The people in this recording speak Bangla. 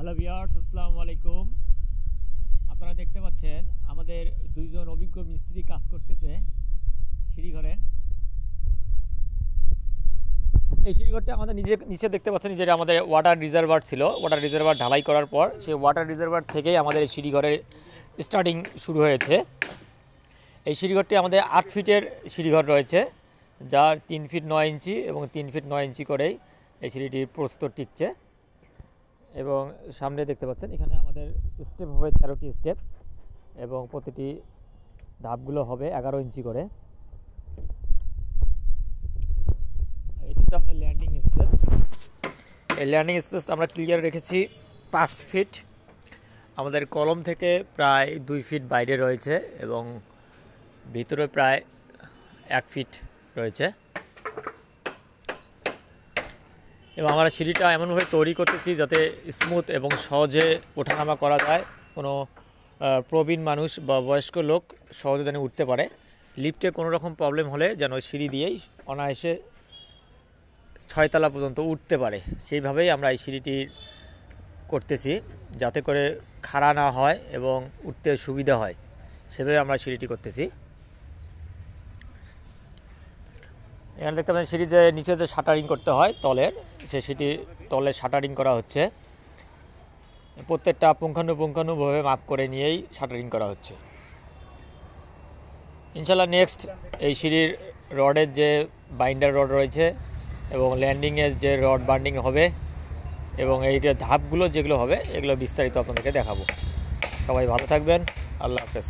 হ্যালো ভিউয়ার্স, আসসালামু আলাইকুম। আপনারা দেখতে পাচ্ছেন আমাদের দুইজন অভিজ্ঞ মিস্ত্রি কাজ করতেছে সিঁড়িঘরে। এই সিঁড়িঘরটা আমাদের নিচে দেখতে পাচ্ছেন, যে আমাদের ওয়াটার রিজার্ভার ছিল। ওয়াটার রিজার্ভার ঢালাই করার পর সেই ওয়াটার রিজার্ভার থেকেই আমাদের এই সিঁড়িঘরের স্টার্টিং শুরু হয়েছে। এই সিঁড়িঘরটি আমাদের 8 ফিটের সিঁড়িঘর রয়েছে, যার 3 ফিট 9 ইঞ্চি এবং 3 ফিট 9 ইঞ্চি করেই এই সিঁড়িটির প্রস্তর টিকছে। এবং সামনে দেখতে পাচ্ছেন এখানে আমাদের স্টেপ হবে 13টি স্টেপ, এবং প্রতিটি ধাপগুলো হবে 11 ইঞ্চি করে। এটি তো আমাদের ল্যান্ডিং স্পেস। এই ল্যান্ডিং স্পেস আমরা ক্লিয়ার রেখেছি 5 ফিট। আমাদের কলম থেকে প্রায় 2 ফিট বাইরে রয়েছে এবং ভিতরে প্রায় 1 ফিট রয়েছে। এবং আমরা সিঁড়িটা এমনভাবে তৈরি করতেছি যাতে স্মুথ এবং সহজে ওঠানামা করা যায়। কোনো প্রবীণ মানুষ বা বয়স্ক লোক সহজে যেন উঠতে পারে। লিফটে কোনো রকম প্রবলেম হলে যেন সিঁড়ি দিয়েই অনায়াসে 6 তলা পর্যন্ত উঠতে পারে, সেইভাবেই আমরা এই সিঁড়িটি করতেছি, যাতে করে খাড়া না হয় এবং উঠতে সুবিধা হয়, সেভাবে আমরা সিঁড়িটি করতেছি। এখানে দেখতে পাচ্ছেন সিঁড়ি যে নিচে যে শাটারিং করতে হয় তলের, সেটি তলে শাটারিং করা হচ্ছে। প্রত্যেকটা পুঙ্খানুপুঙ্খানুভাবে মাপ করে নিয়েই শাটারিং করা হচ্ছে। ইনশাল্লাহ নেক্সট এই সিঁড়ির রডের যে বাইন্ডার রড রয়েছে এবং ল্যান্ডিংয়ের যে রড বান্ডিং হবে এবং এই যে ধাপগুলো যেগুলো হবে, এগুলো বিস্তারিত আপনাদেরকে দেখাবো। সবাই ভালো থাকবেন। আল্লাহ হাফেজ।